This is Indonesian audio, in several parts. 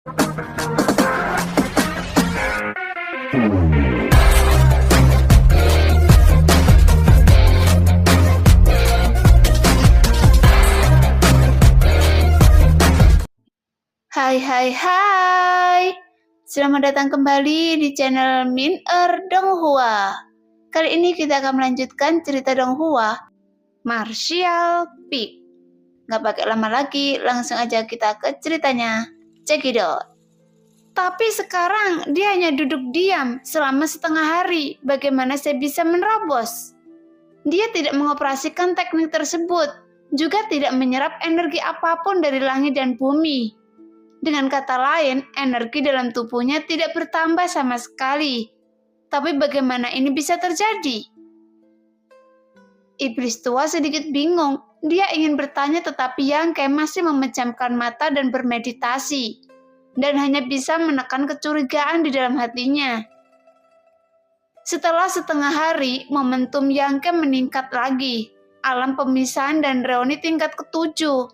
Hai, selamat datang kembali di channel Min Donghua. Kali ini kita akan melanjutkan cerita Donghua, Martial Peak. Gak pakai lama lagi, langsung aja kita ke ceritanya. Check it out. Tapi sekarang dia hanya duduk diam selama setengah hari. Bagaimana saya bisa menerobos? Dia tidak mengoperasikan teknik tersebut, juga tidak menyerap energi apapun dari langit dan bumi. Dengan kata lain, energi dalam tubuhnya tidak bertambah sama sekali. Tapi bagaimana ini bisa terjadi? Iblis tua sedikit bingung. Dia ingin bertanya tetapi Yangke masih memejamkan mata dan bermeditasi. Dan hanya bisa menekan kecurigaan di dalam hatinya. Setelah setengah hari, momentum Yangke meningkat lagi. Alam pemisahan dan reuni tingkat ke-7.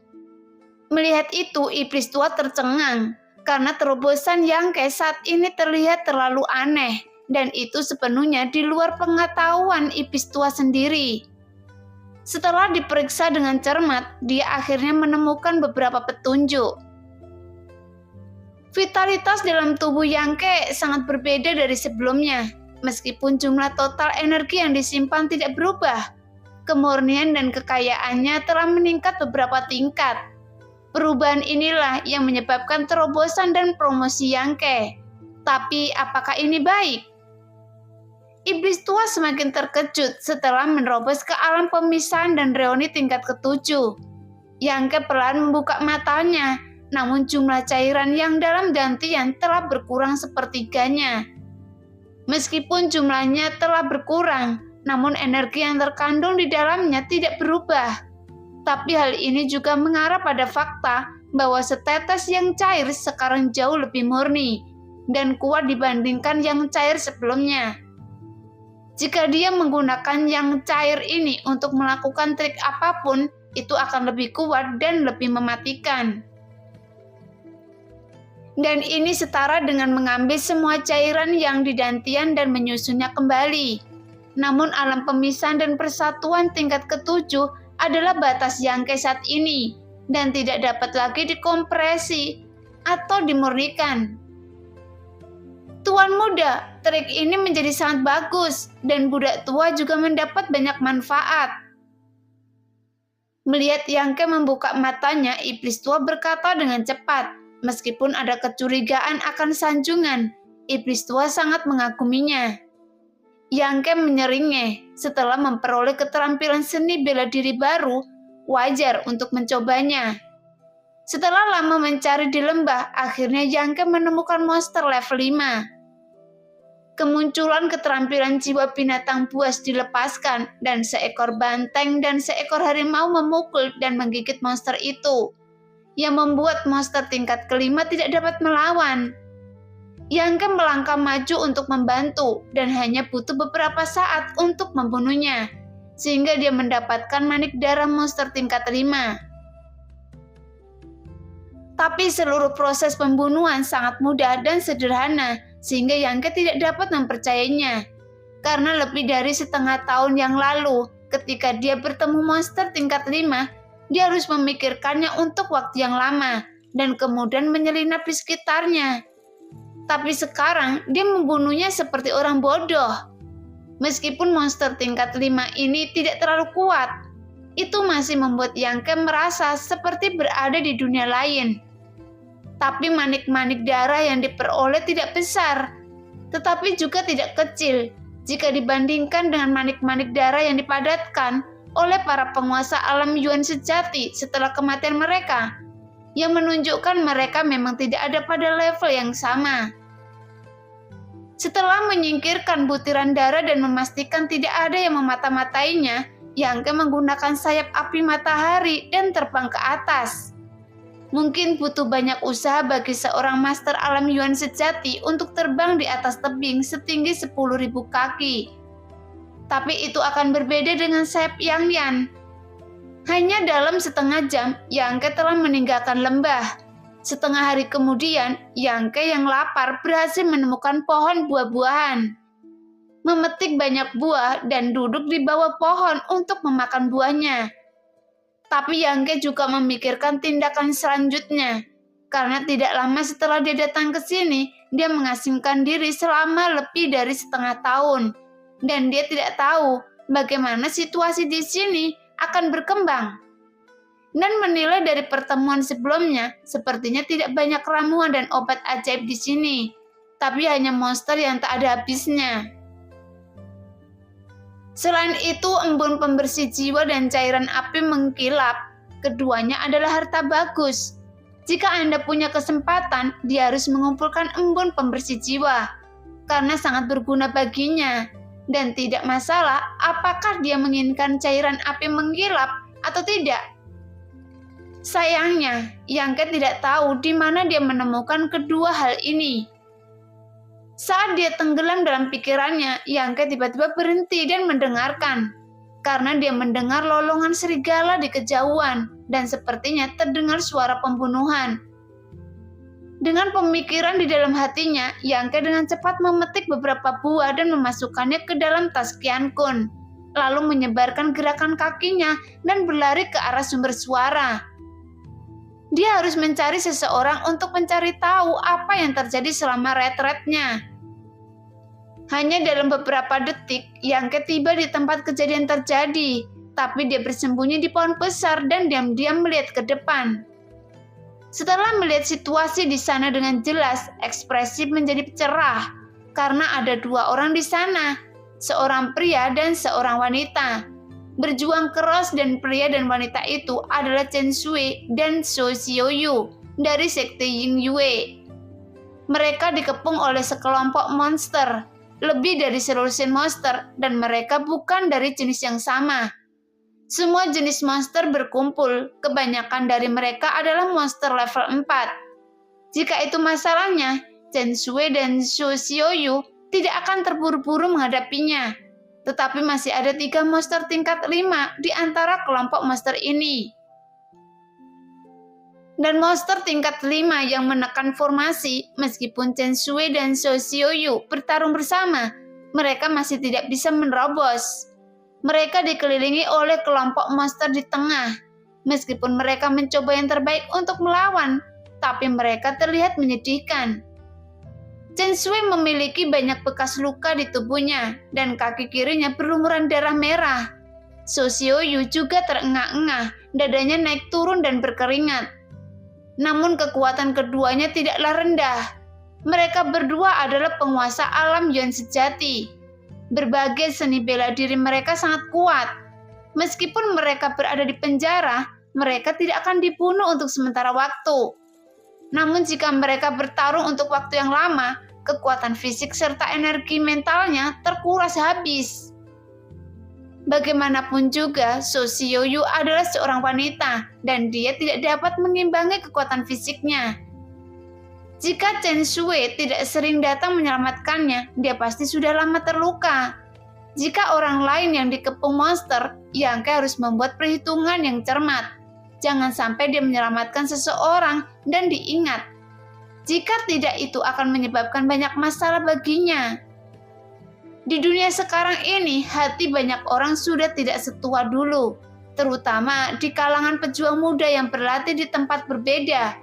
Melihat itu, iblis tua tercengang karena terobosan Yangke saat ini terlihat terlalu aneh dan itu sepenuhnya di luar pengetahuan iblis tua sendiri. Setelah diperiksa dengan cermat, dia akhirnya menemukan beberapa petunjuk. Vitalitas dalam tubuh Yangke sangat berbeda dari sebelumnya. Meskipun jumlah total energi yang disimpan tidak berubah, kemurnian dan kekayaannya telah meningkat beberapa tingkat. Perubahan inilah yang menyebabkan terobosan dan promosi Yangke. Tapi apakah ini baik? Iblis tua semakin terkejut setelah menerobos ke alam pemisahan dan reuni tingkat ke-7. Yangke perlahan membuka matanya, namun jumlah cairan yang dalam dantian telah berkurang sepertiganya. Meskipun jumlahnya telah berkurang, namun energi yang terkandung di dalamnya tidak berubah. Tapi hal ini juga mengarah pada fakta bahwa setetes yang cair sekarang jauh lebih murni dan kuat dibandingkan yang cair sebelumnya. Jika dia menggunakan yang cair ini untuk melakukan trik apapun, itu akan lebih kuat dan lebih mematikan. Dan ini setara dengan mengambil semua cairan yang didantian dan menyusunnya kembali. Namun alam pemisahan dan persatuan tingkat ke-7 adalah batas Yangke saat ini dan tidak dapat lagi dikompresi atau dimurnikan. Tuan muda, trik ini menjadi sangat bagus dan budak tua juga mendapat banyak manfaat. Melihat Yangke membuka matanya, iblis tua berkata dengan cepat. Meskipun ada kecurigaan akan sanjungan, iblis tua sangat mengaguminya. Yangke menyeringai setelah memperoleh keterampilan seni bela diri baru, wajar untuk mencobanya. Setelah lama mencari di lembah, akhirnya Yangke menemukan monster level 5. Kemunculan keterampilan jiwa binatang buas dilepaskan, dan seekor banteng dan seekor harimau memukul dan menggigit monster itu, yang membuat monster tingkat ke-5 tidak dapat melawan. Yangke melangkah maju untuk membantu dan hanya butuh beberapa saat untuk membunuhnya, sehingga dia mendapatkan manik darah monster tingkat 5. Tapi seluruh proses pembunuhan sangat mudah dan sederhana, sehingga Yangke tidak dapat mempercayainya. Karena lebih dari setengah tahun yang lalu, ketika dia bertemu monster tingkat 5, dia harus memikirkannya untuk waktu yang lama, dan kemudian menyelinap di sekitarnya. Tapi sekarang dia membunuhnya seperti orang bodoh. Meskipun monster tingkat 5 ini tidak terlalu kuat, itu masih membuat Yangke merasa seperti berada di dunia lain. Tapi manik-manik darah yang diperoleh tidak besar, tetapi juga tidak kecil jika dibandingkan dengan manik-manik darah yang dipadatkan oleh para penguasa alam Yuan sejati setelah kematian mereka, yang menunjukkan mereka memang tidak ada pada level yang sama. Setelah menyingkirkan butiran darah dan memastikan tidak ada yang memata-matainya, Yangke menggunakan sayap api matahari dan terbang ke atas. Mungkin butuh banyak usaha bagi seorang master alam Yuan sejati untuk terbang di atas tebing setinggi 10.000 kaki. Tapi itu akan berbeda dengan sayap Yang Yan. Hanya dalam setengah jam, Yangke telah meninggalkan lembah. Setengah hari kemudian, Yang Ke yang lapar berhasil menemukan pohon buah-buahan. Memetik banyak buah dan duduk di bawah pohon untuk memakan buahnya. Tapi Yang Ke juga memikirkan tindakan selanjutnya. Karena tidak lama setelah dia datang ke sini, dia mengasingkan diri selama lebih dari setengah tahun. Dan dia tidak tahu bagaimana situasi di sini akan berkembang. Dan menilai dari pertemuan sebelumnya, sepertinya tidak banyak ramuan dan obat ajaib di sini. Tapi hanya monster yang tak ada habisnya. Selain itu, embun pembersih jiwa dan cairan api mengkilap. Keduanya adalah harta bagus. Jika Anda punya kesempatan, dia harus mengumpulkan embun pembersih jiwa. Karena sangat berguna baginya. Dan tidak masalah apakah dia menginginkan cairan api mengkilap atau tidak. Sayangnya, Yang Ke tidak tahu di mana dia menemukan kedua hal ini. Saat dia tenggelam dalam pikirannya, Yang Ke tiba-tiba berhenti dan mendengarkan. Karena dia mendengar lolongan serigala di kejauhan dan sepertinya terdengar suara pembunuhan. Dengan pemikiran di dalam hatinya, Yang Ke dengan cepat memetik beberapa buah dan memasukkannya ke dalam tas Qian Kun. Lalu menyebarkan gerakan kakinya dan berlari ke arah sumber suara. Dia harus mencari seseorang untuk mencari tahu apa yang terjadi selama retretnya. Hanya dalam beberapa detik, Yang Ke tiba di tempat kejadian terjadi, tapi dia bersembunyi di pohon besar dan diam-diam melihat ke depan. Setelah melihat situasi di sana dengan jelas, ekspresi menjadi cerah karena ada dua orang di sana, seorang pria dan seorang wanita. Berjuang keras dan pria dan wanita itu adalah Chen Shui dan Shou Xiuyu dari sekte Ying Yue. Mereka dikepung oleh sekelompok monster, lebih dari selusin monster, dan mereka bukan dari jenis yang sama. Semua jenis monster berkumpul, kebanyakan dari mereka adalah monster level 4. Jika itu masalahnya, Chen Shui dan Shou Xiuyu tidak akan terburu-buru menghadapinya. Tetapi masih ada 3 monster tingkat 5 di antara kelompok monster ini. Dan monster tingkat 5 yang menekan formasi, meskipun Chen Shui dan Shou Xiuyu bertarung bersama, mereka masih tidak bisa menerobos. Mereka dikelilingi oleh kelompok monster di tengah. Meskipun mereka mencoba yang terbaik untuk melawan, tapi mereka terlihat menyedihkan. Chen Shui memiliki banyak bekas luka di tubuhnya, dan kaki kirinya berlumuran darah merah. Shou Xiuyu juga terengah-engah, dadanya naik turun dan berkeringat. Namun kekuatan keduanya tidaklah rendah. Mereka berdua adalah penguasa alam Yuan sejati. Berbagai seni bela diri mereka sangat kuat. Meskipun mereka berada di penjara, mereka tidak akan dibunuh untuk sementara waktu. Namun jika mereka bertarung untuk waktu yang lama, kekuatan fisik serta energi mentalnya terkuras habis. Bagaimanapun juga, Shou Xiuyu adalah seorang wanita dan dia tidak dapat mengimbangi kekuatan fisiknya. Jika Chen Shui tidak sering datang menyelamatkannya, dia pasti sudah lama terluka. Jika orang lain yang dikepung monster, Yang Ke harus membuat perhitungan yang cermat. Jangan sampai dia menyelamatkan seseorang dan diingat. Jika tidak, itu akan menyebabkan banyak masalah baginya. Di dunia sekarang ini, hati banyak orang sudah tidak setua dulu, terutama di kalangan pejuang muda yang berlatih di tempat berbeda.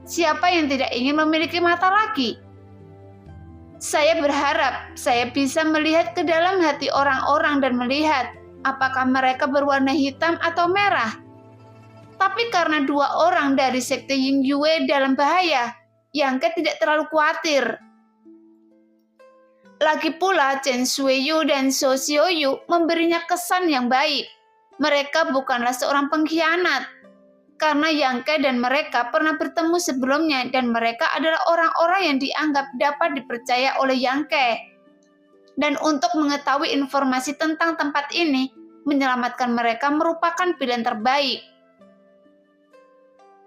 Siapa yang tidak ingin memiliki mata lagi? Saya berharap saya bisa melihat ke dalam hati orang-orang dan melihat apakah mereka berwarna hitam atau merah. Tapi karena 2 orang dari sekte Ying Yue dalam bahaya, Yang Ke tidak terlalu khawatir. Lagi pula Chen Shuiyu dan Shou Xiuyu memberinya kesan yang baik. Mereka bukanlah seorang pengkhianat. Karena Yang Ke dan mereka pernah bertemu sebelumnya dan mereka adalah orang-orang yang dianggap dapat dipercaya oleh Yang Ke. Dan untuk mengetahui informasi tentang tempat ini, menyelamatkan mereka merupakan pilihan terbaik.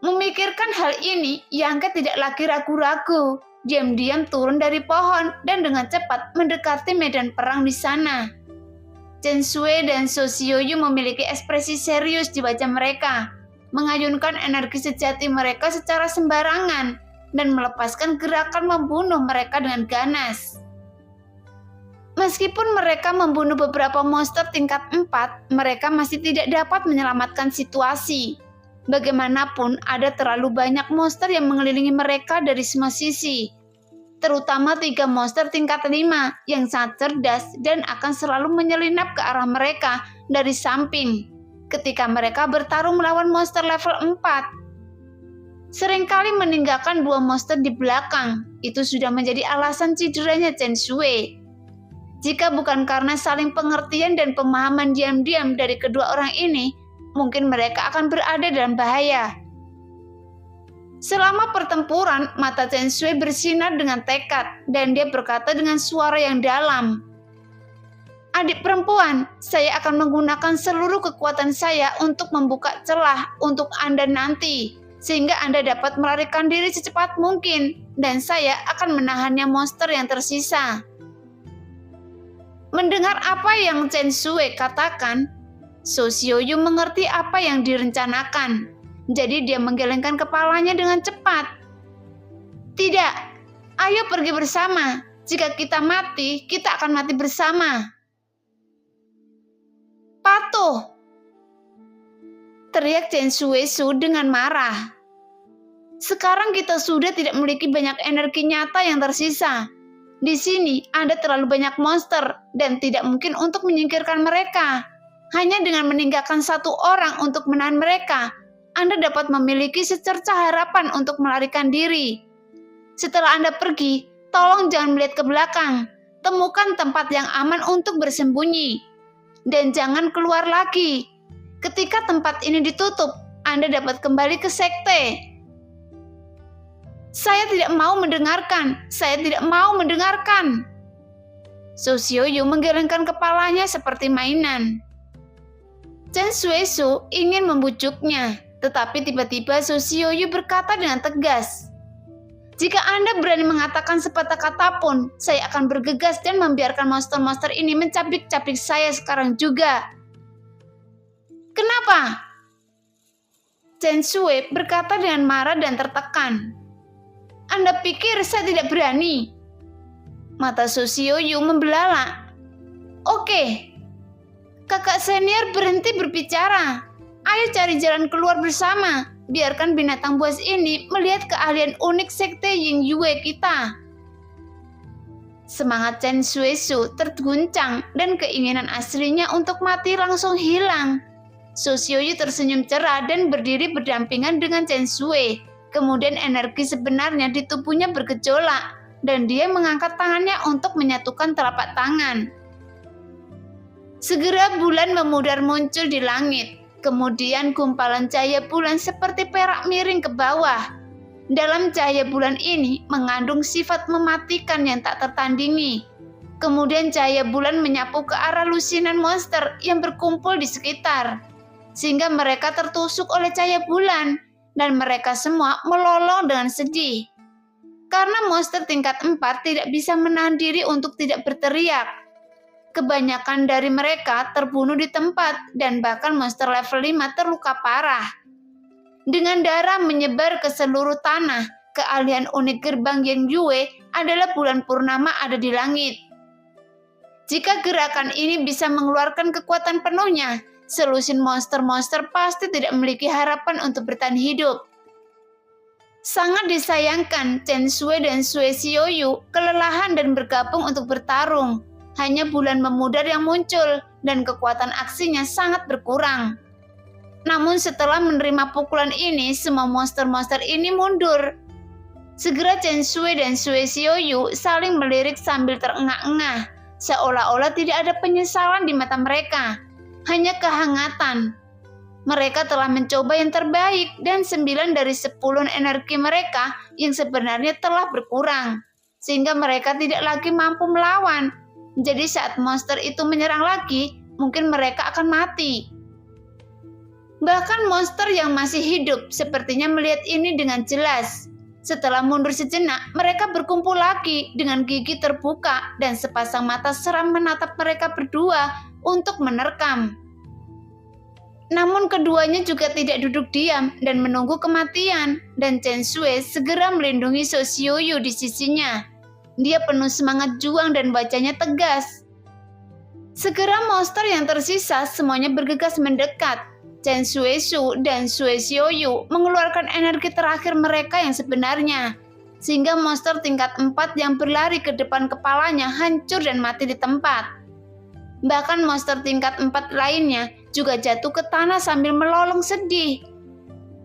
Memikirkan hal ini, Yang Ke tidak lagi ragu-ragu. Diam-diam turun dari pohon dan dengan cepat mendekati medan perang di sana. Chen Shui dan Shou Xiuyu memiliki ekspresi serius di wajah mereka. mengayunkan energi sejati mereka secara sembarangan dan melepaskan gerakan membunuh mereka dengan ganas. Meskipun mereka membunuh beberapa monster tingkat 4, mereka masih tidak dapat menyelamatkan situasi. Bagaimanapun, ada terlalu banyak monster yang mengelilingi mereka dari semua sisi. Terutama 3 monster tingkat 5 yang sangat cerdas dan akan selalu menyelinap ke arah mereka dari samping ketika mereka bertarung melawan monster level 4. Seringkali meninggalkan 2 monster di belakang, itu sudah menjadi alasan cederanya Chen Shui. Jika bukan karena saling pengertian dan pemahaman diam-diam dari kedua orang ini, mungkin mereka akan berada dalam bahaya. Selama pertempuran, mata Chen Shui bersinar dengan tekad, dan dia berkata dengan suara yang dalam, "Adik perempuan, saya akan menggunakan seluruh kekuatan saya untuk membuka celah untuk Anda nanti, sehingga Anda dapat melarikan diri secepat mungkin, dan saya akan menahannya monster yang tersisa." Mendengar apa yang Chen Shui katakan, Su Xiaoyu mengerti apa yang direncanakan. Jadi dia menggelengkan kepalanya dengan cepat. "Tidak, ayo pergi bersama. Jika kita mati, kita akan mati bersama." "Patuh!" teriak Chen Shui Su dengan marah. "Sekarang kita sudah tidak memiliki banyak energi nyata yang tersisa. Di sini ada terlalu banyak monster dan tidak mungkin untuk menyingkirkan mereka. Hanya dengan meninggalkan 1 orang untuk menahan mereka, Anda dapat memiliki secerca harapan untuk melarikan diri. Setelah Anda pergi, tolong jangan melihat ke belakang. Temukan tempat yang aman untuk bersembunyi. Dan jangan keluar lagi. Ketika tempat ini ditutup, Anda dapat kembali ke sekte." "Saya tidak mau mendengarkan. Saya tidak mau mendengarkan." Su Xiaoyu menggelengkan kepalanya seperti mainan. Chen Shui Su ingin membujuknya, tetapi tiba-tiba Su Xiaoyu berkata dengan tegas, "Jika Anda berani mengatakan sepatah kata pun, saya akan bergegas dan membiarkan monster-monster ini mencabik-cabik saya sekarang juga." "Kenapa?" Chen Shui berkata dengan marah dan tertekan. "Anda pikir saya tidak berani?" Mata Su Xiaoyu membelalak. "Oke, kakak senior berhenti berbicara. Ayo cari jalan keluar bersama. Biarkan binatang buas ini melihat keahlian unik sekte Ying Yue kita." Semangat Chen Shui Su terguncang dan keinginan aslinya untuk mati langsung hilang. Su Xiaoyu tersenyum cerah dan berdiri berdampingan dengan Chen Shui. Kemudian energi sebenarnya di tubuhnya bergejolak dan dia mengangkat tangannya untuk menyatukan telapak tangan. Segera bulan memudar muncul di langit. Kemudian gumpalan cahaya bulan seperti perak miring ke bawah. Dalam cahaya bulan ini mengandung sifat mematikan yang tak tertandingi. Kemudian cahaya bulan menyapu ke arah lusinan monster yang berkumpul di sekitar, sehingga mereka tertusuk oleh cahaya bulan. Dan mereka semua melolong dengan sedih. Karena monster tingkat 4 tidak bisa menahan diri untuk tidak berteriak. Kebanyakan dari mereka terbunuh di tempat dan bahkan monster level 5 terluka parah. Dengan darah menyebar ke seluruh tanah, keahlian unik gerbang Ying Yue adalah bulan purnama ada di langit. Jika gerakan ini bisa mengeluarkan kekuatan penuhnya, selusin monster-monster pasti tidak memiliki harapan untuk bertahan hidup. Sangat disayangkan, Chen Shui dan Su Xiaoyu kelelahan dan bergabung untuk bertarung. Hanya bulan memudar yang muncul dan kekuatan aksinya sangat berkurang. Namun setelah menerima pukulan ini, semua monster-monster ini mundur. Segera Chen Shui dan Su Xiaoyu saling melirik sambil terengah-engah, seolah-olah tidak ada penyesalan di mata mereka. Hanya kehangatan. Mereka telah mencoba yang terbaik dan 9 dari 10 energi mereka yang sebenarnya telah berkurang. Sehingga mereka tidak lagi mampu melawan. Jadi saat monster itu menyerang lagi, mungkin mereka akan mati. Bahkan monster yang masih hidup sepertinya melihat ini dengan jelas. Setelah mundur sejenak, mereka berkumpul lagi dengan gigi terbuka dan sepasang mata seram menatap mereka berdua untuk menerkam. Namun keduanya juga tidak duduk diam dan menunggu kematian, dan Chen Shui segera melindungi Su Xiuyu di sisinya. Dia penuh semangat juang dan wajahnya tegas. Segera monster yang tersisa semuanya bergegas mendekat. Chen Shui-su dan Su Xiuyu mengeluarkan energi terakhir mereka yang sebenarnya, sehingga monster tingkat 4 yang berlari ke depan kepalanya hancur dan mati di tempat. Bahkan monster tingkat 4 lainnya juga jatuh ke tanah sambil melolong sedih.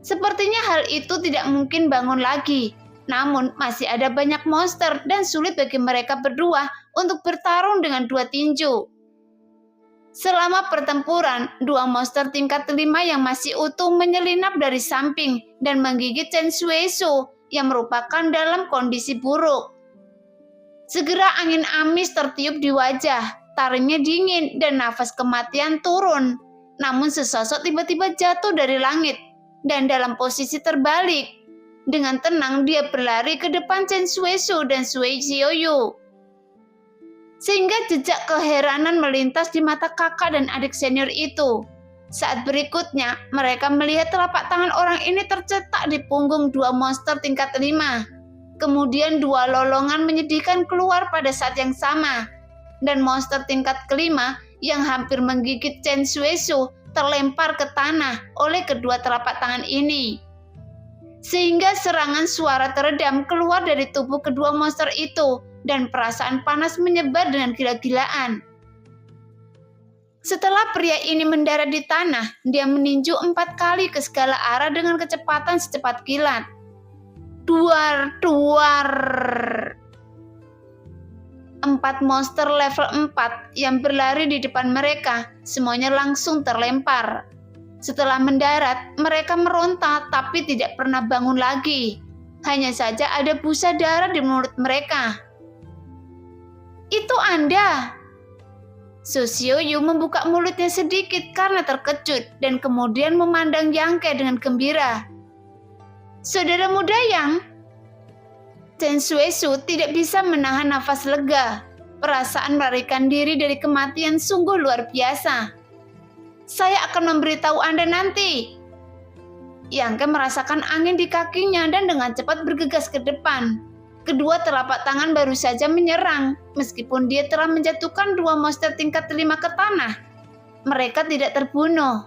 Sepertinya hal itu tidak mungkin bangun lagi. Namun masih ada banyak monster dan sulit bagi mereka berdua untuk bertarung dengan dua tinju. Selama pertempuran, dua monster tingkat 5 yang masih utuh menyelinap dari samping dan menggigit Chen Shui-su yang merupakan dalam kondisi buruk. Segera angin amis tertiup di wajah. Taringnya dingin dan nafas kematian turun. Namun sesosok tiba-tiba jatuh dari langit dan dalam posisi terbalik. Dengan tenang dia berlari ke depan Chen Shui-su dan Su Xiuyu. Sehingga jejak keheranan melintas di mata kakak dan adik senior itu. Saat berikutnya mereka melihat telapak tangan orang ini tercetak di punggung dua monster tingkat 5. Kemudian dua lolongan menyedihkan keluar pada saat yang sama. Dan monster tingkat kelima yang hampir menggigit Chen Shui-su terlempar ke tanah oleh kedua telapak tangan ini. Sehingga serangan suara teredam keluar dari tubuh kedua monster itu dan perasaan panas menyebar dengan gila-gilaan. Setelah pria ini mendarat di tanah, dia meninju 4 kali ke segala arah dengan kecepatan secepat kilat. Duar, duar. 4 monster level 4 yang berlari di depan mereka, semuanya langsung terlempar. Setelah mendarat, mereka meronta tapi tidak pernah bangun lagi. Hanya saja ada busa darah di mulut mereka. Itu Anda. Su Xiuyu membuka mulutnya sedikit karena terkejut dan kemudian memandang Yang Ke dengan gembira. Saudara muda Yang? Chen Shui-su tidak bisa menahan nafas lega. Perasaan melarikan diri dari kematian sungguh luar biasa. Saya akan memberitahu Anda nanti. Yang Ke merasakan angin di kakinya dan dengan cepat bergegas ke depan. Kedua telapak tangan baru saja menyerang. Meskipun dia telah menjatuhkan dua monster tingkat 5 ke tanah, mereka tidak terbunuh.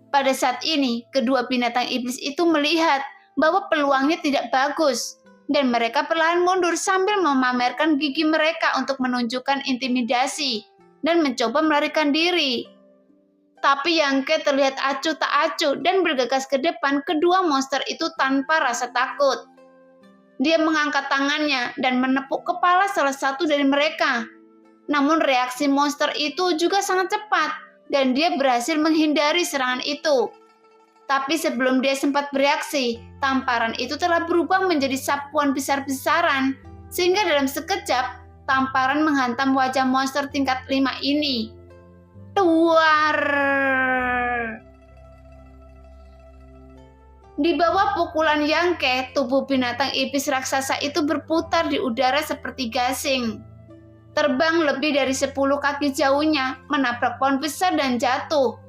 Pada saat ini, kedua binatang iblis itu melihat bahwa peluangnya tidak bagus. Dan mereka perlahan mundur sambil memamerkan gigi mereka untuk menunjukkan intimidasi dan mencoba melarikan diri. Tapi Yang Ke terlihat acuh tak acuh dan bergegas ke depan kedua monster itu tanpa rasa takut. Dia mengangkat tangannya dan menepuk kepala salah satu dari mereka. Namun reaksi monster itu juga sangat cepat dan dia berhasil menghindari serangan itu. Tapi sebelum dia sempat bereaksi, tamparan itu telah berubah menjadi sapuan besar-besaran, sehingga dalam sekejap, tamparan menghantam wajah monster tingkat 5 ini. Duar! Di bawah pukulan Yang Ke, tubuh binatang iblis raksasa itu berputar di udara seperti gasing. Terbang lebih dari 10 kaki jauhnya, menabrak pohon besar dan jatuh.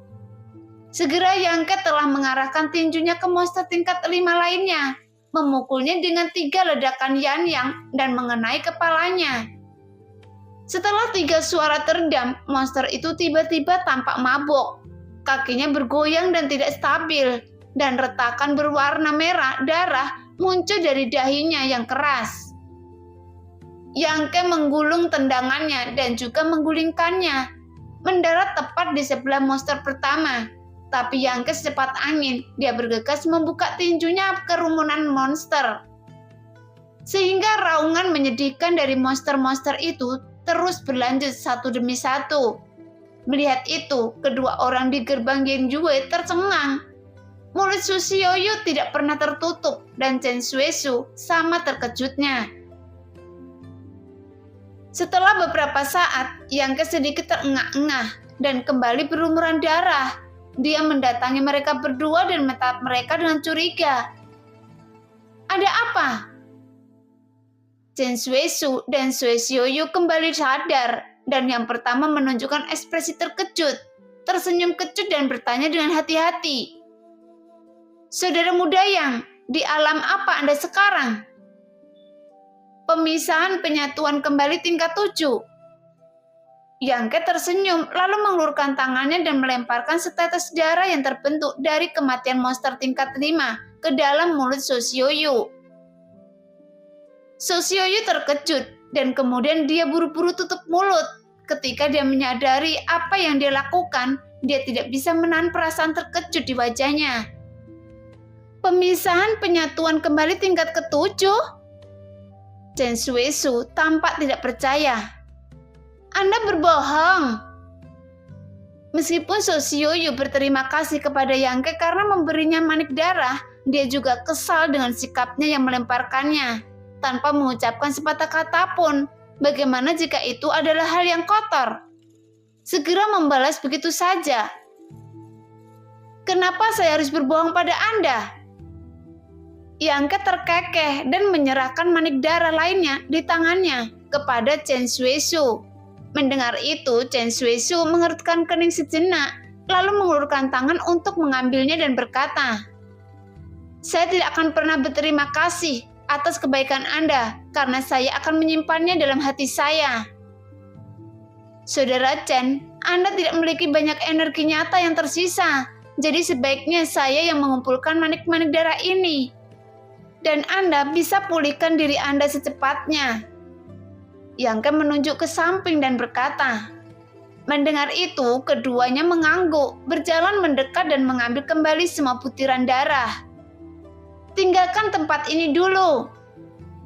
Segera Yang Ke telah mengarahkan tinjunya ke monster tingkat 5 lainnya, memukulnya dengan 3 ledakan Yan-Yang dan mengenai kepalanya. Setelah 3 suara teredam, monster itu tiba-tiba tampak mabuk. Kakinya bergoyang dan tidak stabil, dan retakan berwarna merah darah muncul dari dahinya yang keras. Yang Ke menggulung tendangannya dan juga menggulingkannya, mendarat tepat di sebelah monster pertama. Tapi Yang Ke secepat angin, dia bergegas membuka tinjunya ke kerumunan monster. Sehingga raungan menyedihkan dari monster-monster itu terus berlanjut satu demi satu. Melihat itu, kedua orang di gerbang Yanjue tercengang. Mulut Su Xiuyu tidak pernah tertutup dan Chen Shui-su sama terkejutnya. Setelah beberapa saat, Yang Ke sedikit terengah-engah dan kembali berlumuran darah. Dia mendatangi mereka berdua dan menatap mereka dengan curiga. Ada apa? Chen Shui-su dan Su Xiuyu kembali sadar dan yang pertama menunjukkan ekspresi terkejut. tersenyum kecut dan bertanya dengan hati-hati. Saudara muda Yang, di alam apa Anda sekarang? Pemisahan penyatuan kembali tingkat 7. Yangke tersenyum lalu mengulurkan tangannya dan melemparkan setetes darah yang terbentuk dari kematian monster tingkat 5 ke dalam mulut Sosioyu. Sosioyu terkejut dan kemudian dia buru-buru tutup mulut. Ketika dia menyadari apa yang dia lakukan, dia tidak bisa menahan perasaan terkejut di wajahnya. Pemisahan penyatuan kembali tingkat ke-7? Chen Suesu tampak tidak percaya. Anda berbohong. Meskipun Sosioyu berterima kasih kepada Yangke karena memberinya manik darah, dia juga kesal dengan sikapnya yang melemparkannya, tanpa mengucapkan sepatah kata pun. Bagaimana jika itu adalah hal yang kotor? Segera membalas begitu saja. Kenapa saya harus berbohong pada Anda? Yangke terkekeh dan menyerahkan manik darah lainnya di tangannya kepada Chen Suesu. Mendengar itu, Chen Suesu mengerutkan kening sejenak, lalu mengulurkan tangan untuk mengambilnya dan berkata, "Saya tidak akan pernah berterima kasih atas kebaikan Anda, karena saya akan menyimpannya dalam hati saya." Saudara Chen, Anda tidak memiliki banyak energi nyata yang tersisa, jadi sebaiknya saya yang mengumpulkan manik-manik darah ini. Dan Anda bisa pulihkan diri Anda secepatnya. Yangke menunjuk ke samping dan berkata. Mendengar itu, keduanya mengangguk, berjalan mendekat dan mengambil kembali semua butiran darah. Tinggalkan tempat ini dulu.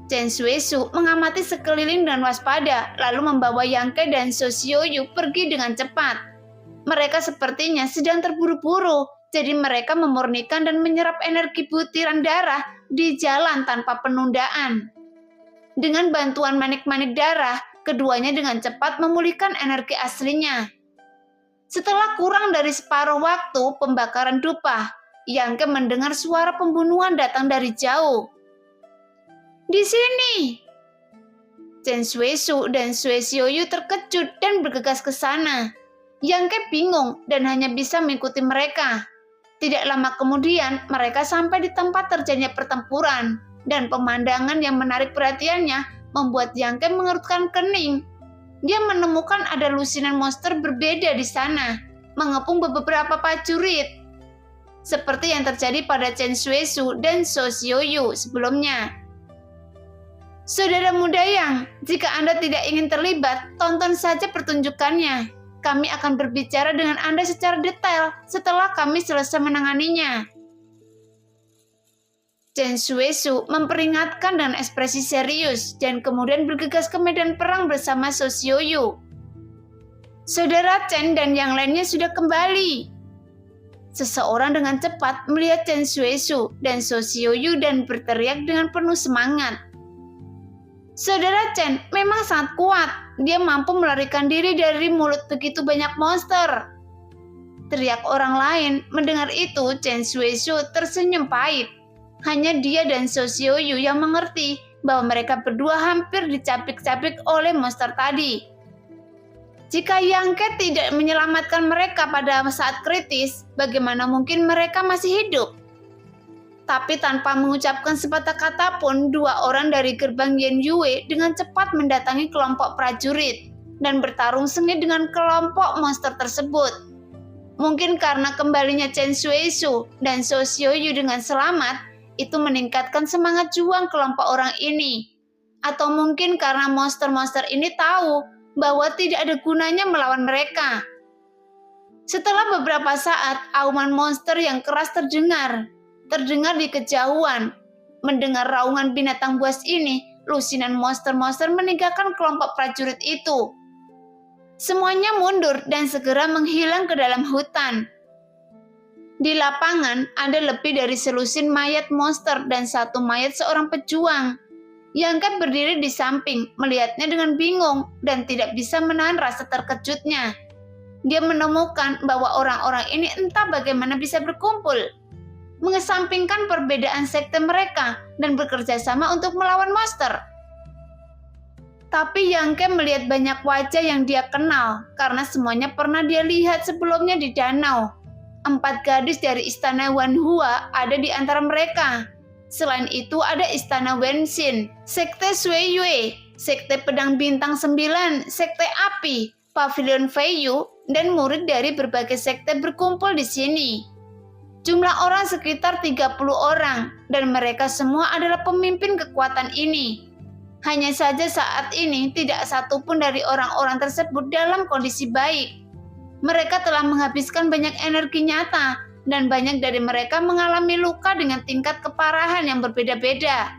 Chen Suesu mengamati sekeliling dengan waspada, lalu membawa Yangke dan Sosioyu pergi dengan cepat. Mereka sepertinya sedang terburu-buru, jadi mereka memurnikan dan menyerap energi butiran darah di jalan tanpa penundaan. Dengan bantuan manik-manik darah, keduanya dengan cepat memulihkan energi aslinya. Setelah kurang dari separuh waktu pembakaran dupa, Yangke mendengar suara pembunuhan datang dari jauh. Di sini! Chen Suesu dan Suesioyu terkejut dan bergegas ke sana. Yangke bingung dan hanya bisa mengikuti mereka. Tidak lama kemudian, mereka sampai di tempat terjadinya pertempuran, dan pemandangan yang menarik perhatiannya membuat Yangke mengerutkan kening. Dia menemukan ada lusinan monster berbeda di sana, mengepung beberapa prajurit, seperti yang terjadi pada Chen Suesu dan Sosioyu sebelumnya. Saudara muda Yang, jika Anda tidak ingin terlibat, tonton saja pertunjukannya. Kami akan berbicara dengan Anda secara detail setelah kami selesai menanganinya. Chen Suesu memperingatkan dengan ekspresi serius dan kemudian bergegas ke medan perang bersama Sosioyu. Saudara Chen dan yang lainnya sudah kembali. Seseorang dengan cepat melihat Chen Suesu dan Sosioyu dan berteriak dengan penuh semangat. Saudara Chen memang sangat kuat. Dia mampu melarikan diri dari mulut begitu banyak monster. Teriak orang lain. Mendengar itu, Chen Suesu tersenyum pahit. Hanya dia dan Sosioyu yang mengerti bahwa mereka berdua hampir dicapik-capik oleh monster tadi. Jika Yangke tidak menyelamatkan mereka pada saat kritis, bagaimana mungkin mereka masih hidup? Tapi tanpa mengucapkan sepatah kata pun, dua orang dari gerbang Yen Yue dengan cepat mendatangi kelompok prajurit dan bertarung sengit dengan kelompok monster tersebut. Mungkin karena kembalinya Chen Suesu dan Sosioyu dengan selamat, itu meningkatkan semangat juang kelompok orang ini. Atau mungkin karena monster-monster ini tahu bahwa tidak ada gunanya melawan mereka. Setelah beberapa saat, auman monster yang keras terdengar di kejauhan. Mendengar raungan binatang buas ini, lusinan monster-monster meninggalkan kelompok prajurit itu. Semuanya mundur dan segera menghilang ke dalam hutan. Di lapangan ada lebih dari selusin mayat monster dan satu mayat seorang pejuang. Yangke berdiri di samping, melihatnya dengan bingung dan tidak bisa menahan rasa terkejutnya. Dia menemukan bahwa orang-orang ini entah bagaimana bisa berkumpul, mengesampingkan perbedaan sekte mereka dan bekerja sama untuk melawan monster. Tapi Yangke melihat banyak wajah yang dia kenal karena semuanya pernah dia lihat sebelumnya di danau. 4 gadis dari istana Wanhua ada di antara mereka. Selain itu ada istana Wenshin, sekte Suiyue, sekte pedang bintang 9, sekte api, pavilion Feiyu, dan murid dari berbagai sekte berkumpul di sini. Jumlah orang sekitar 30 orang dan mereka semua adalah pemimpin kekuatan ini. Hanya saja saat ini tidak satupun dari orang-orang tersebut dalam kondisi baik. Mereka telah menghabiskan banyak energi nyata dan banyak dari mereka mengalami luka dengan tingkat keparahan yang berbeda-beda.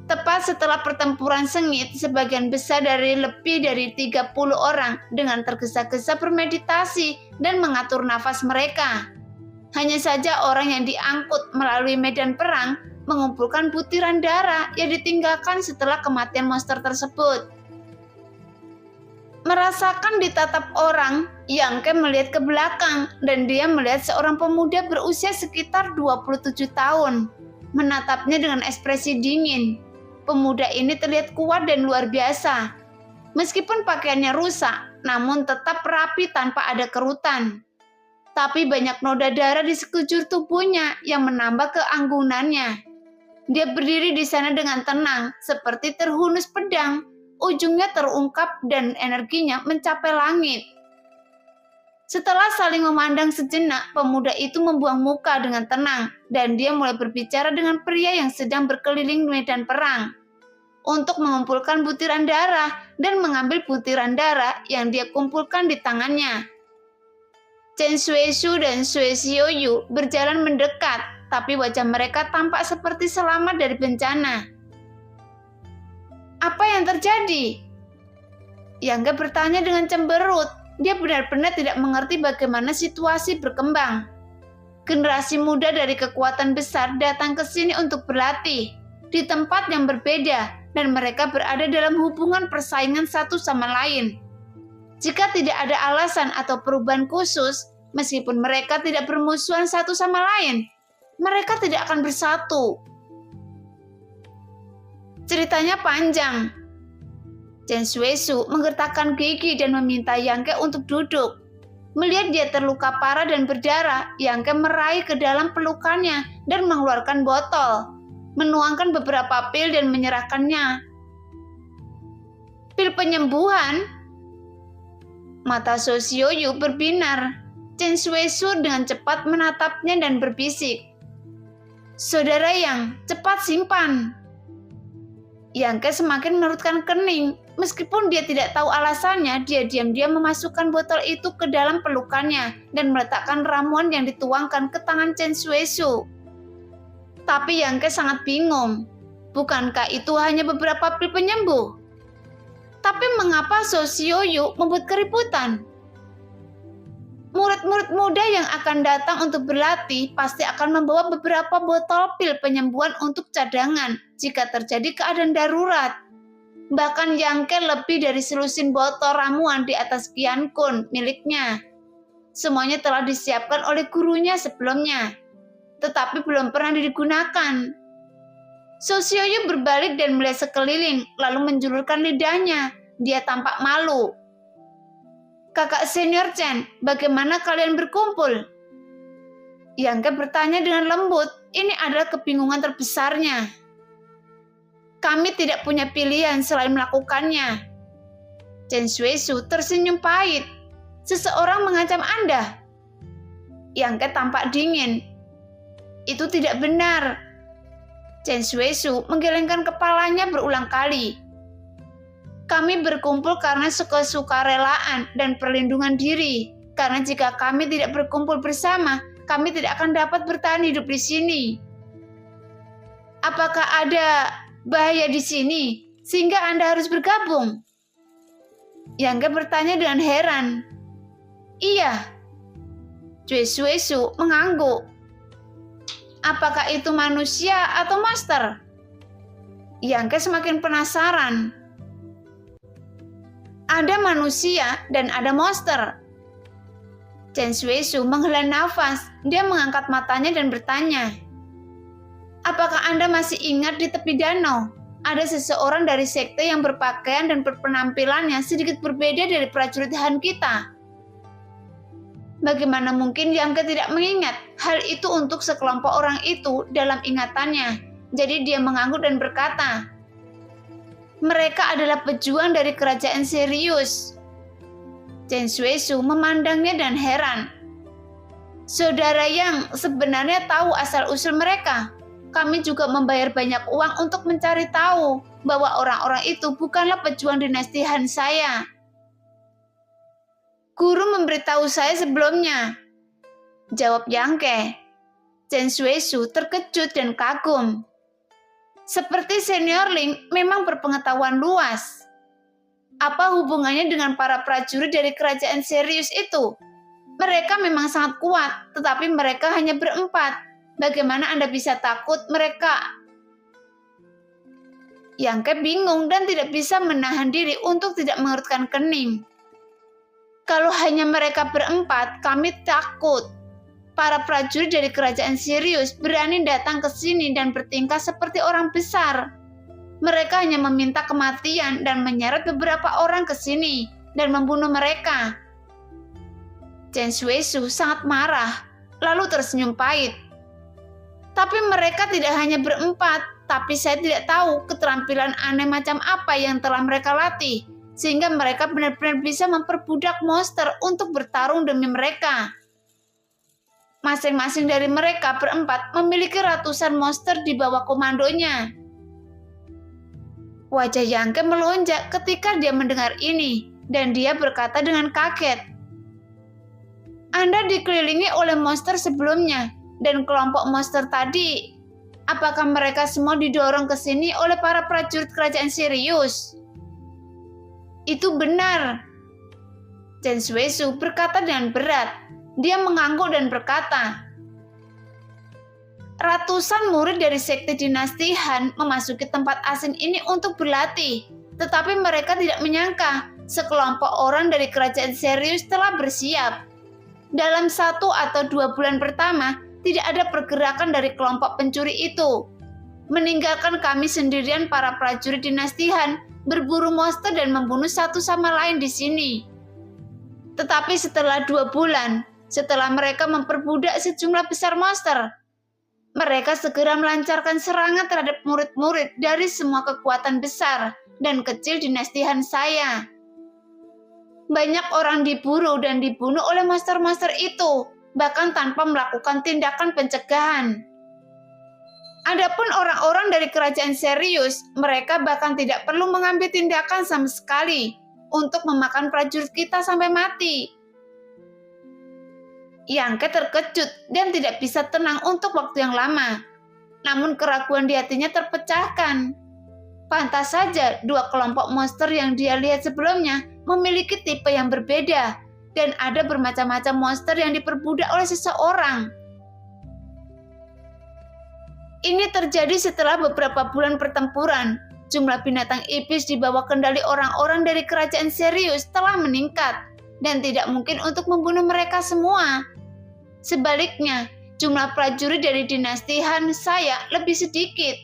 Tepat setelah pertempuran sengit, sebagian besar dari lebih dari 30 orang dengan tergesa-gesa bermeditasi dan mengatur nafas mereka. Hanya saja orang yang diangkut melalui medan perang mengumpulkan butiran darah yang ditinggalkan setelah kematian monster tersebut. Merasakan ditatap orang, Yangke melihat ke belakang dan dia melihat seorang pemuda berusia sekitar 27 tahun. Menatapnya dengan ekspresi dingin. Pemuda ini terlihat kuat dan luar biasa. Meskipun pakaiannya rusak, namun tetap rapi tanpa ada kerutan. Tapi banyak noda darah di sekujur tubuhnya yang menambah keanggunannya. Dia berdiri di sana dengan tenang, seperti terhunus pedang. Ujungnya terungkap dan energinya mencapai langit. Setelah saling memandang sejenak, pemuda itu membuang muka dengan tenang dan dia mulai berbicara dengan pria yang sedang berkeliling medan perang untuk mengumpulkan butiran darah dan mengambil butiran darah yang dia kumpulkan di tangannya. Chen Suishu dan Sui Xiuyu berjalan mendekat, tapi wajah mereka tampak seperti selamat dari bencana. Apa yang terjadi? Yangke bertanya dengan cemberut. Dia benar-benar tidak mengerti bagaimana situasi berkembang. Generasi muda dari kekuatan besar datang ke sini untuk berlatih di tempat yang berbeda dan mereka berada dalam hubungan persaingan satu sama lain. Jika tidak ada alasan atau perubahan khusus, meskipun mereka tidak bermusuhan satu sama lain, mereka tidak akan bersatu. Ceritanya panjang. Chen Suishu menggertakkan gigi dan meminta Yangke untuk duduk. Melihat dia terluka parah dan berdarah, Yangke meraih ke dalam pelukannya dan mengeluarkan botol, menuangkan beberapa pil dan menyerahkannya. Pil penyembuhan? Mata Sui Xiuyu berbinar. Chen Suishu dengan cepat menatapnya dan berbisik, "Saudara Yang, cepat simpan." Yangke semakin mengerutkan kening. Meskipun dia tidak tahu alasannya, dia diam-diam memasukkan botol itu ke dalam pelukannya dan meletakkan ramuan yang dituangkan ke tangan Chen Suishu. Tapi Yangke sangat bingung. Bukankah itu hanya beberapa pil penyembuh? Tapi mengapa Sui Xiuyu membuat keributan? Murid-murid muda yang akan datang untuk berlatih pasti akan membawa beberapa botol pil penyembuhan untuk cadangan jika terjadi keadaan darurat. Bahkan Yangke lebih dari selusin botol ramuan di atas Qiankun miliknya. Semuanya telah disiapkan oleh gurunya sebelumnya, tetapi belum pernah digunakan. Sui Xiuyu berbalik dan melihat sekeliling, lalu menjulurkan lidahnya. Dia tampak malu. "Kakak senior Chen, bagaimana kalian berkumpul?" Yangke bertanya dengan lembut. Ini adalah kebingungan terbesarnya. "Kami tidak punya pilihan selain melakukannya." Chen Suishu tersenyum pahit. "Seseorang mengancam Anda?" Yangke tampak dingin. "Itu tidak benar." Chen Suishu menggelengkan kepalanya berulang kali. "Kami berkumpul karena suka-sukarelaan dan perlindungan diri. Karena jika kami tidak berkumpul bersama, kami tidak akan dapat bertahan hidup di sini." "Apakah ada bahaya di sini sehingga Anda harus bergabung?" Yangke bertanya dengan heran. "Iya." Chen Suishu mengangguk. "Apakah itu manusia atau monster?" Yangke semakin penasaran. "Ada manusia dan ada monster." Chen Suishu menghela nafas. Dia mengangkat matanya dan bertanya, "Apakah Anda masih ingat di tepi danau? ada seseorang dari sekte yang berpakaian dan berpenampilannya sedikit berbeda dari prajurit Han kita. Bagaimana mungkin Yangke tidak mengingat hal itu untuk sekelompok orang itu dalam ingatannya? Jadi dia mengangguk dan berkata, mereka adalah pejuang dari kerajaan Sirius. Chen Suesu memandangnya dan heran. Saudara Yang sebenarnya tahu asal-usul mereka. Kami juga membayar banyak uang untuk mencari tahu bahwa orang-orang itu bukanlah pejuang dinasti Han saya. Guru memberitahu saya sebelumnya, jawab Yangke. Chen Suesu terkejut dan kagum. Seperti senior Ling memang berpengetahuan luas. Apa hubungannya dengan para prajurit dari kerajaan Sirius itu? Mereka memang sangat kuat, tetapi mereka hanya berempat. Bagaimana Anda bisa takut mereka? Yangke bingung dan tidak bisa menahan diri untuk tidak mengerutkan kening. Kalau hanya mereka berempat, kami takut. Para prajurit dari kerajaan Sirius berani datang ke sini dan bertingkah seperti orang besar. Mereka hanya meminta kematian dan menyeret beberapa orang ke sini dan membunuh mereka. Chen Suesu sangat marah, lalu tersenyum pahit. Tapi mereka tidak hanya berempat, tapi saya tidak tahu keterampilan aneh macam apa yang telah mereka latih, sehingga mereka benar-benar bisa memperbudak monster untuk bertarung demi mereka. Masing-masing dari mereka berempat memiliki ratusan monster di bawah komandonya. Wajah Yangke melonjak ketika dia mendengar ini, dan dia berkata dengan kaget, Anda dikelilingi oleh monster sebelumnya, dan kelompok monster tadi, apakah mereka semua didorong ke sini oleh para prajurit kerajaan Sirius? Itu benar. Chen Suesu berkata dengan berat. Dia mengangguk dan berkata, ratusan murid dari sekte dinasti Han memasuki tempat asing ini untuk berlatih, tetapi mereka tidak menyangka sekelompok orang dari kerajaan Sirius telah bersiap. Dalam 1 atau 2 bulan pertama, tidak ada pergerakan dari kelompok pencuri itu. Meninggalkan kami sendirian para prajurit dinasti Han berburu monster dan membunuh satu sama lain di sini. Tetapi setelah 2 bulan, setelah mereka memperbudak sejumlah besar monster, mereka segera melancarkan serangan terhadap murid-murid dari semua kekuatan besar dan kecil dinasti Han saya. Banyak orang diburu dan dibunuh oleh monster-monster itu, bahkan tanpa melakukan tindakan pencegahan. Adapun orang-orang dari kerajaan Sirius, mereka bahkan tidak perlu mengambil tindakan sama sekali untuk memakan prajurit kita sampai mati. Yangke terkejut dan tidak bisa tenang untuk waktu yang lama. Namun keraguan di hatinya terpecahkan. Pantas saja 2 kelompok monster yang dia lihat sebelumnya memiliki tipe yang berbeda, dan ada bermacam-macam monster yang diperbudak oleh seseorang. Ini terjadi setelah beberapa bulan pertempuran. Jumlah binatang iblis di bawah kendali orang-orang dari kerajaan Sirius telah meningkat, dan tidak mungkin untuk membunuh mereka semua. Sebaliknya, jumlah prajurit dari dinasti Han saya lebih sedikit.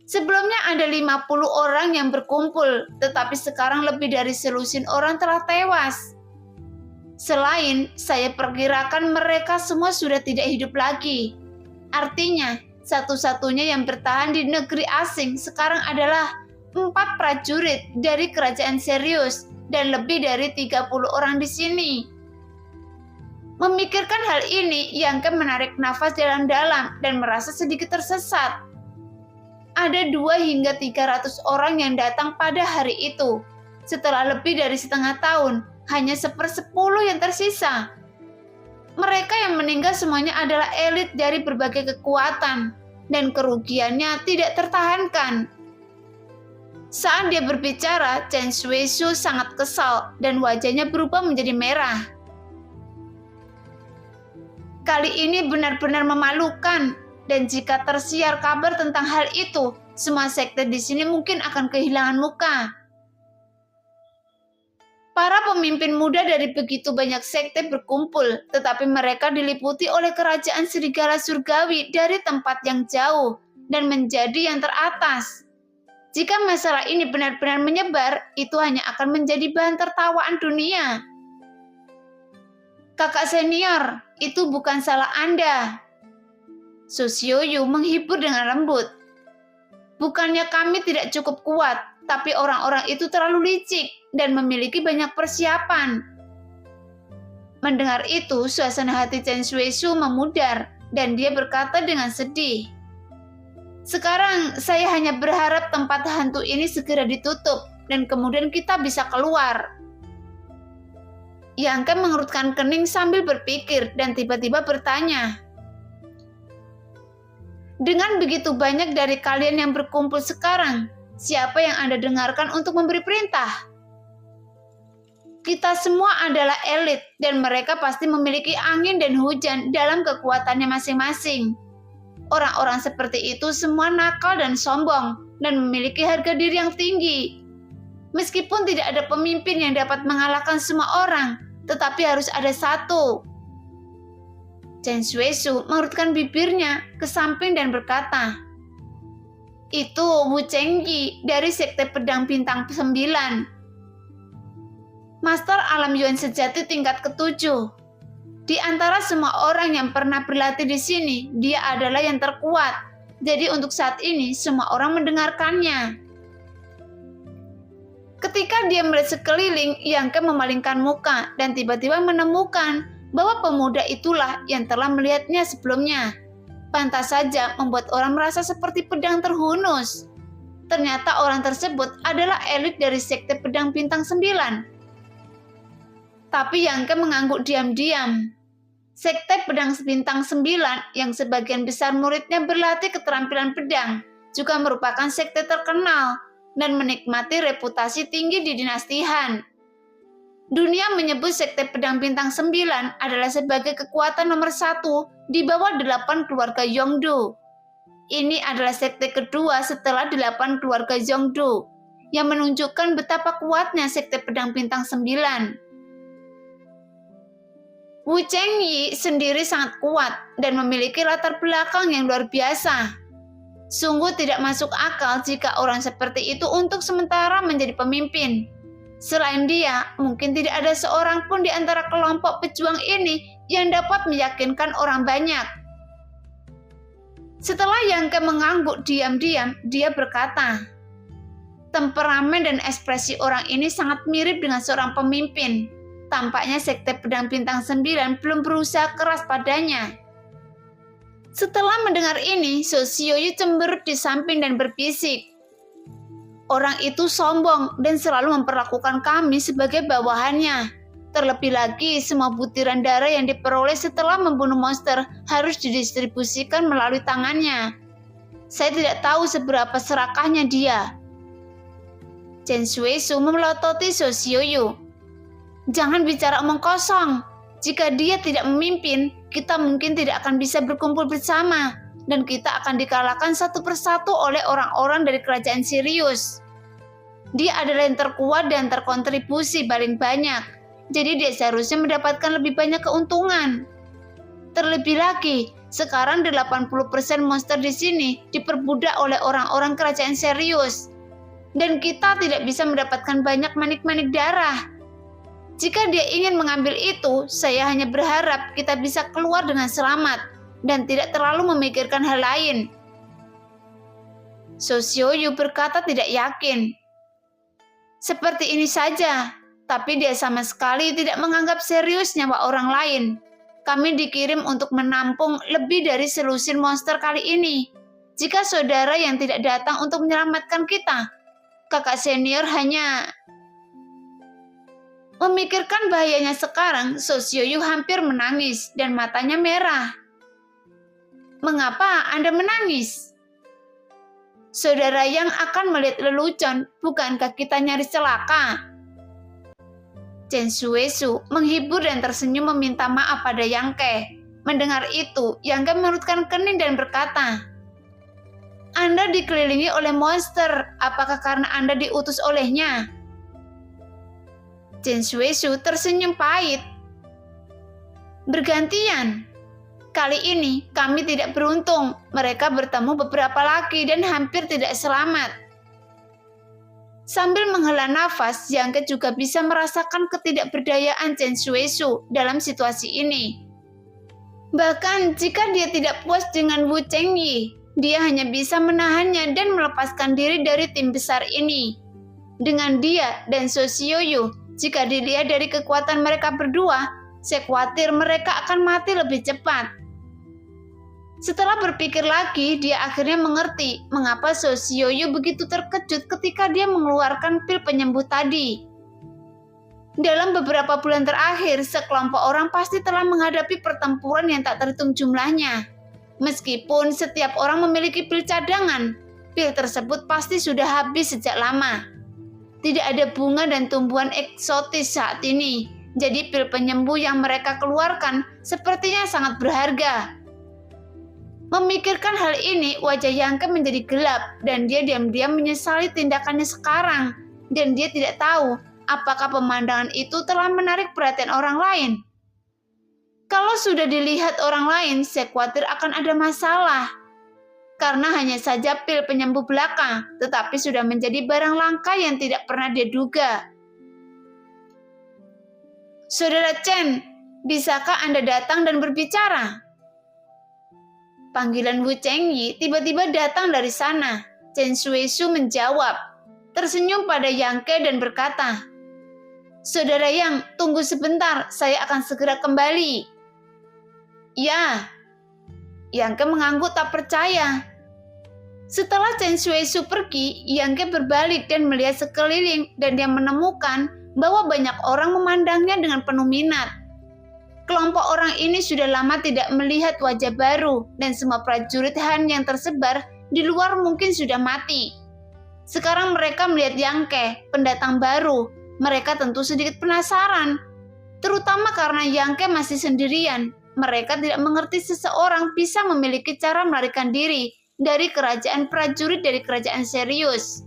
Sebelumnya ada 50 orang yang berkumpul, tetapi sekarang lebih dari selusin orang telah tewas. Selain, saya perkirakan mereka semua sudah tidak hidup lagi. Artinya, satu-satunya yang bertahan di negeri asing sekarang adalah 4 prajurit dari kerajaan Sirius dan lebih dari 30 orang di sini. Memikirkan hal ini, Yangke menarik nafas dalam-dalam dan merasa sedikit tersesat. Ada 2 hingga 300 orang yang datang pada hari itu. Setelah lebih dari setengah tahun, hanya 1/10 yang tersisa. Mereka yang meninggal semuanya adalah elit dari berbagai kekuatan, dan kerugiannya tidak tertahankan. Saat dia berbicara, Chen Suesu sangat kesal dan wajahnya berubah menjadi merah. Kali ini benar-benar memalukan, dan jika tersiar kabar tentang hal itu, semua sekte di sini mungkin akan kehilangan muka. Para pemimpin muda dari begitu banyak sekte berkumpul, tetapi mereka diliputi oleh kerajaan serigala surgawi dari tempat yang jauh dan menjadi yang teratas. Jika masalah ini benar-benar menyebar, itu hanya akan menjadi bahan tertawaan dunia. Kakak senior, itu bukan salah Anda. Sosioyu menghibur dengan lembut. Bukannya kami tidak cukup kuat, tapi orang-orang itu terlalu licik dan memiliki banyak persiapan. Mendengar itu, suasana hati Chen Shueishu memudar dan dia berkata dengan sedih. Sekarang saya hanya berharap tempat hantu ini segera ditutup dan kemudian kita bisa keluar. Yang Ken mengerutkan kening sambil berpikir dan tiba-tiba bertanya. Dengan begitu banyak dari kalian yang berkumpul sekarang, siapa yang Anda dengarkan untuk memberi perintah? Kita semua adalah elit dan mereka pasti memiliki angin dan hujan dalam kekuatannya masing-masing. Orang-orang seperti itu semua nakal dan sombong dan memiliki harga diri yang tinggi. Meskipun tidak ada pemimpin yang dapat mengalahkan semua orang, tetapi harus ada satu. Chen Shueishu mengerutkan bibirnya ke samping dan berkata, itu Wu Chengyi dari Sekte Pedang Bintang 9. Master Alam Yuan sejati tingkat ke-7. Di antara semua orang yang pernah berlatih di sini, dia adalah yang terkuat. Jadi untuk saat ini, semua orang mendengarkannya. Ketika dia melihat sekeliling, Yang Ken memalingkan muka dan tiba-tiba menemukan bahwa pemuda itulah yang telah melihatnya sebelumnya. Pantas saja membuat orang merasa seperti pedang terhunus. Ternyata orang tersebut adalah elit dari Sekte Pedang Bintang 9. Tapi Yang Ken mengangguk diam-diam. Sekte Pedang Bintang 9 yang sebagian besar muridnya berlatih keterampilan pedang juga merupakan sekte terkenal dan menikmati reputasi tinggi di dinasti Han. Dunia menyebut Sekte Pedang Bintang 9 adalah sebagai kekuatan nomor 1 di bawah 8 keluarga Yongdu. Ini adalah sekte kedua setelah 8 keluarga Yongdu, yang menunjukkan betapa kuatnya Sekte Pedang Bintang 9. Wu Chengyi sendiri sangat kuat dan memiliki latar belakang yang luar biasa. Sungguh tidak masuk akal jika orang seperti itu untuk sementara menjadi pemimpin. Selain dia, mungkin tidak ada seorang pun di antara kelompok pejuang ini yang dapat meyakinkan orang banyak. Setelah Yang Ken mengangguk diam-diam, dia berkata, temperamen dan ekspresi orang ini sangat mirip dengan seorang pemimpin. Tampaknya Sekte Pedang Bintang 9 belum berusaha keras padanya. Setelah mendengar ini, Sosioyu cemberut di samping dan berbisik. Orang itu sombong dan selalu memperlakukan kami sebagai bawahannya. Terlebih lagi, semua butiran darah yang diperoleh setelah membunuh monster harus didistribusikan melalui tangannya. Saya tidak tahu seberapa serakahnya dia. Chen Shueishu memelototi Sosioyu. Jangan bicara omong kosong. Jika dia tidak memimpin, kita mungkin tidak akan bisa berkumpul bersama. Dan kita akan dikalahkan satu persatu oleh orang-orang dari kerajaan Sirius. Dia adalah yang terkuat dan terkontribusi paling banyak. Jadi dia seharusnya mendapatkan lebih banyak keuntungan. Terlebih lagi, sekarang 80% monster di sini diperbudak oleh orang-orang kerajaan Sirius. Dan kita tidak bisa mendapatkan banyak manik-manik darah. Jika dia ingin mengambil itu, saya hanya berharap kita bisa keluar dengan selamat dan tidak terlalu memikirkan hal lain. Sosioyu berkata tidak yakin. Seperti ini saja, tapi dia sama sekali tidak menganggap serius nyawa orang lain. Kami dikirim untuk menampung lebih dari selusin monster kali ini. Jika saudara yang tidak datang untuk menyelamatkan kita, kakak senior hanya... Memikirkan bahayanya sekarang, Sosioyu hampir menangis dan matanya merah. Mengapa Anda menangis? Saudara yang akan melihat lelucon, bukankah kita nyaris celaka? Chen Shueishu menghibur dan tersenyum meminta maaf pada Yang Ken. Mendengar itu, Yang Ken mengerutkan kening dan berkata, Anda dikelilingi oleh monster, apakah karena Anda diutus olehnya? Chen Shueishu tersenyum pahit. Bergantian. Kali ini kami tidak beruntung. Mereka bertemu beberapa laki dan hampir tidak selamat. Sambil menghela nafas, Yang Ke juga bisa merasakan ketidakberdayaan Chen Shueishu dalam situasi ini. Bahkan jika dia tidak puas dengan Wu Chengyi, dia hanya bisa menahannya dan melepaskan diri dari tim besar ini. Dengan dia dan So Xiuyu, jika dilihat dari kekuatan mereka berdua, saya khawatir mereka akan mati lebih cepat. Setelah berpikir lagi, dia akhirnya mengerti mengapa So Xiuyu begitu terkejut ketika dia mengeluarkan pil penyembuh tadi. Dalam beberapa bulan terakhir, sekelompok orang pasti telah menghadapi pertempuran yang tak terhitung jumlahnya. Meskipun setiap orang memiliki pil cadangan, pil tersebut pasti sudah habis sejak lama. Tidak ada bunga dan tumbuhan eksotis saat ini, jadi pil penyembuh yang mereka keluarkan sepertinya sangat berharga. Memikirkan hal ini, wajah Yang Ke menjadi gelap dan dia diam-diam menyesali tindakannya sekarang. Dan dia tidak tahu apakah pemandangan itu telah menarik perhatian orang lain. Kalau sudah dilihat orang lain, saya khawatir akan ada masalah. Karena hanya saja pil penyembuh belaka, tetapi sudah menjadi barang langka yang tidak pernah dia duga. Saudara Chen, bisakah Anda datang dan berbicara? Panggilan Wu Chengyi tiba-tiba datang dari sana. Chen Shueishu menjawab, tersenyum pada Yang Ke dan berkata, "Saudara Yang, tunggu sebentar, saya akan segera kembali." "Ya." Yang Ke mengangguk tak percaya. Setelah Chen Shueishu pergi, Yang Ke berbalik dan melihat sekeliling dan dia menemukan bahwa banyak orang memandangnya dengan penuh minat. Kelompok orang ini sudah lama tidak melihat wajah baru dan semua prajurit Han yang tersebar di luar mungkin sudah mati. Sekarang mereka melihat Yang Ke, pendatang baru. Mereka tentu sedikit penasaran, terutama karena Yang Ke masih sendirian. Mereka tidak mengerti seseorang bisa memiliki cara melarikan diri dari kerajaan prajurit dari kerajaan serius.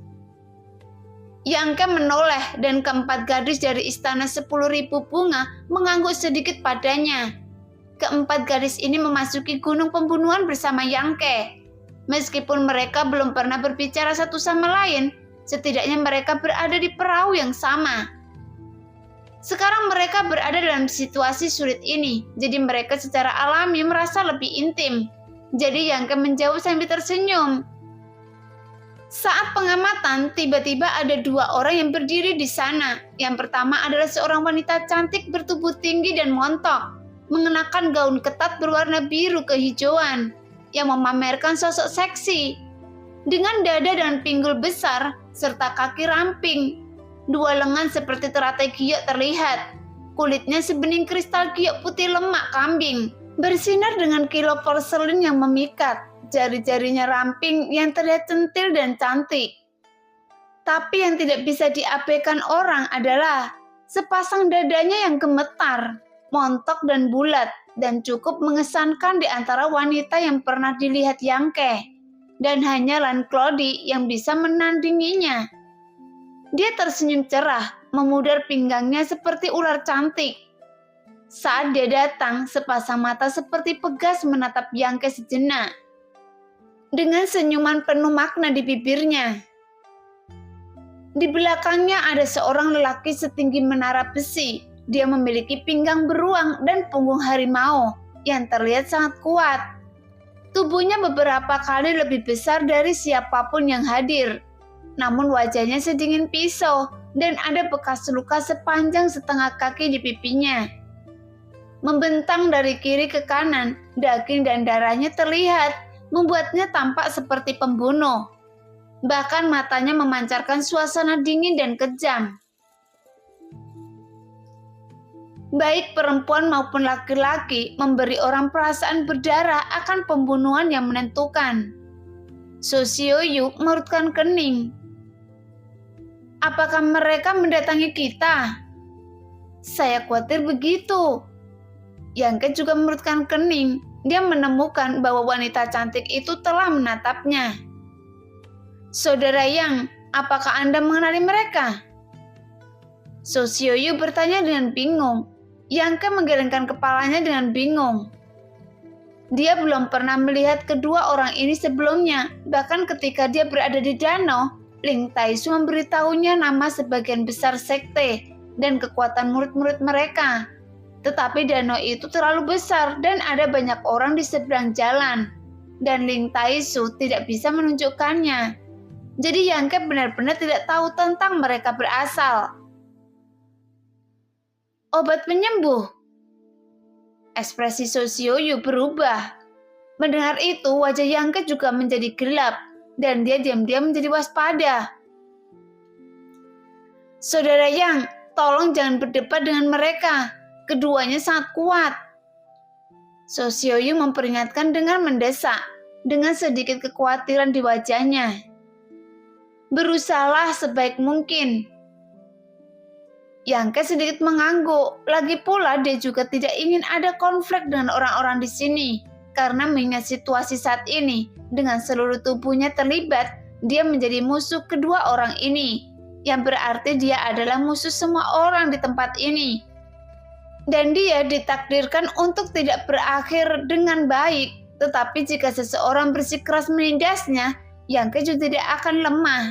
Yang Ke menoleh dan keempat gadis dari istana 10.000 bunga mengangguk sedikit padanya. Keempat gadis ini memasuki gunung pembunuhan bersama Yang Ke. Meskipun mereka belum pernah berbicara satu sama lain, setidaknya mereka berada di perahu yang sama. Sekarang mereka berada dalam situasi sulit ini, jadi mereka secara alami merasa lebih intim. Jadi Yang Ke menjawab sambil tersenyum. Saat pengamatan, tiba-tiba ada dua orang yang berdiri di sana. Yang pertama adalah seorang wanita cantik bertubuh tinggi dan montok, mengenakan gaun ketat berwarna biru kehijauan, yang memamerkan sosok seksi. Dengan dada dan pinggul besar, serta kaki ramping. Dua lengan seperti teratai giok terlihat. Kulitnya sebening kristal giok putih lemak kambing, bersinar dengan kilau porselin yang memikat. Jari-jarinya ramping yang terlihat centil dan cantik. Tapi yang tidak bisa diabaikan orang adalah sepasang dadanya yang gemetar, montok dan bulat, dan cukup mengesankan di antara wanita yang pernah dilihat Yang Ke. Dan hanya Lan Clody yang bisa menandinginya. Dia tersenyum cerah, memudar pinggangnya seperti ular cantik. Saat dia datang, sepasang mata seperti pegas menatap Yang Ke sejenak. Dengan senyuman penuh makna di bibirnya. Di belakangnya ada seorang lelaki setinggi menara besi. Dia memiliki pinggang beruang dan punggung harimau yang terlihat sangat kuat. Tubuhnya beberapa kali lebih besar dari siapapun yang hadir. Namun wajahnya sedingin pisau dan ada bekas luka sepanjang setengah kaki di pipinya. Membentang dari kiri ke kanan, daging dan darahnya terlihat, membuatnya tampak seperti pembunuh. Bahkan matanya memancarkan suasana dingin dan kejam. Baik perempuan maupun laki-laki memberi orang perasaan berdarah akan pembunuhan yang menentukan. So Xiuyu mengerutkan kening. Apakah mereka mendatangi kita? Saya khawatir begitu. Yang Ke juga mengerutkan kening. Dia menemukan bahwa wanita cantik itu telah menatapnya. Saudara Yang, apakah Anda mengenali mereka? So Xiuyu bertanya dengan bingung. Yang Ke menggelengkan kepalanya dengan bingung. Dia belum pernah melihat kedua orang ini sebelumnya. Bahkan ketika dia berada di danau, Ling Taisu memberitahunya nama sebagian besar sekte dan kekuatan murid-murid mereka. Tetapi danau itu terlalu besar dan ada banyak orang di seberang jalan. Dan Ling Taisu tidak bisa menunjukkannya. Jadi Yang Ke benar-benar tidak tahu tentang mereka berasal. Obat penyembuh. Ekspresi Sosioyu berubah. Mendengar itu, wajah Yang Ke juga menjadi gelap, dan dia diam-diam menjadi waspada. Saudara Yang, tolong jangan berdebat dengan mereka. Keduanya sangat kuat. Sosioyu memperingatkan dengan mendesak, dengan sedikit kekhawatiran di wajahnya. Berusahalah sebaik mungkin. Yang Ke sedikit mengangguk, lagi pula dia juga tidak ingin ada konflik dengan orang-orang di sini. Karena mengingat situasi saat ini, dengan seluruh tubuhnya terlibat, dia menjadi musuh kedua orang ini. Yang berarti dia adalah musuh semua orang di tempat ini. Dan dia ditakdirkan untuk tidak berakhir dengan baik. Tetapi jika seseorang bersikeras menindasnya, Yang Ke juga tidak akan lemah.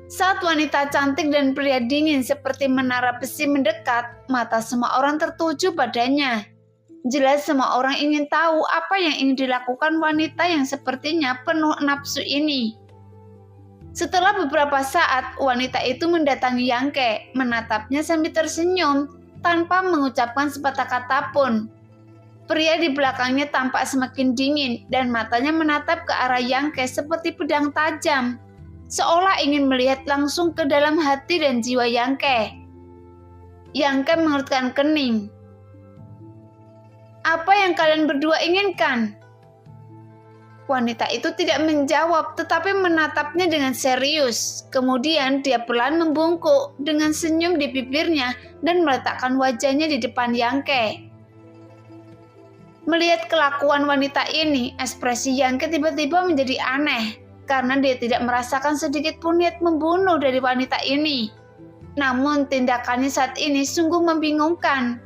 Saat wanita cantik dan pria dingin seperti menara besi mendekat, mata semua orang tertuju padanya. Jelas semua orang ingin tahu apa yang ingin dilakukan wanita yang sepertinya penuh nafsu ini. Setelah beberapa saat, wanita itu mendatangi Yang Ke, menatapnya sambil tersenyum, tanpa mengucapkan sepatah kata pun. Pria di belakangnya tampak semakin dingin, dan matanya menatap ke arah Yang Ke seperti pedang tajam, seolah ingin melihat langsung ke dalam hati dan jiwa Yang Ke. Yang Ke mengerutkan kening. Apa yang kalian berdua inginkan? Wanita itu tidak menjawab, tetapi menatapnya dengan serius. Kemudian dia perlahan membungkuk dengan senyum di bibirnya dan meletakkan wajahnya di depan Yang Ke. Melihat kelakuan wanita ini, ekspresi Yang Ke tiba-tiba menjadi aneh. Karena dia tidak merasakan sedikit pun niat membunuh dari wanita ini. Namun tindakannya saat ini sungguh membingungkan.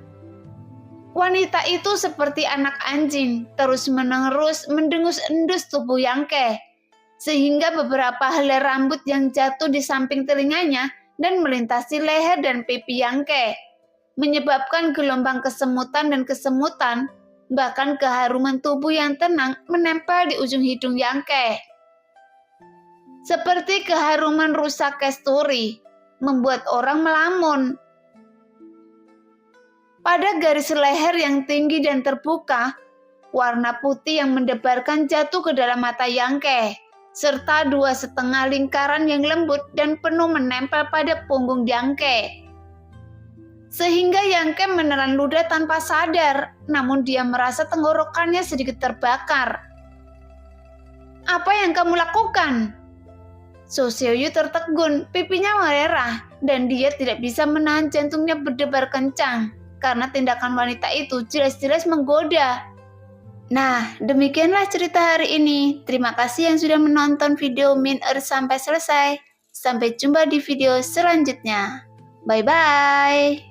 Wanita itu seperti anak anjing, terus-menerus mendengus-endus tubuh Yang Ke, sehingga beberapa helai rambut yang jatuh di samping telinganya dan melintasi leher dan pipi Yang Ke, menyebabkan gelombang kesemutan dan kesemutan, bahkan keharuman tubuh yang tenang menempel di ujung hidung Yang Ke. Seperti keharuman rusa kasturi, membuat orang melamun. Pada garis leher yang tinggi dan terbuka, warna putih yang mendebarkan jatuh ke dalam mata Yang Ke, serta 2,5 lingkaran yang lembut dan penuh menempel pada punggung Yang Ke. Sehingga Yang Ke menelan ludah tanpa sadar, namun dia merasa tenggorokannya sedikit terbakar. Apa yang kamu lakukan? Sosioyu tertegun, pipinya merah, dan dia tidak bisa menahan jantungnya berdebar kencang, karena tindakan wanita itu jelas-jelas menggoda. Nah, demikianlah cerita hari ini. Terima kasih yang sudah menonton video Min Earth sampai selesai. Sampai jumpa di video selanjutnya. Bye-bye.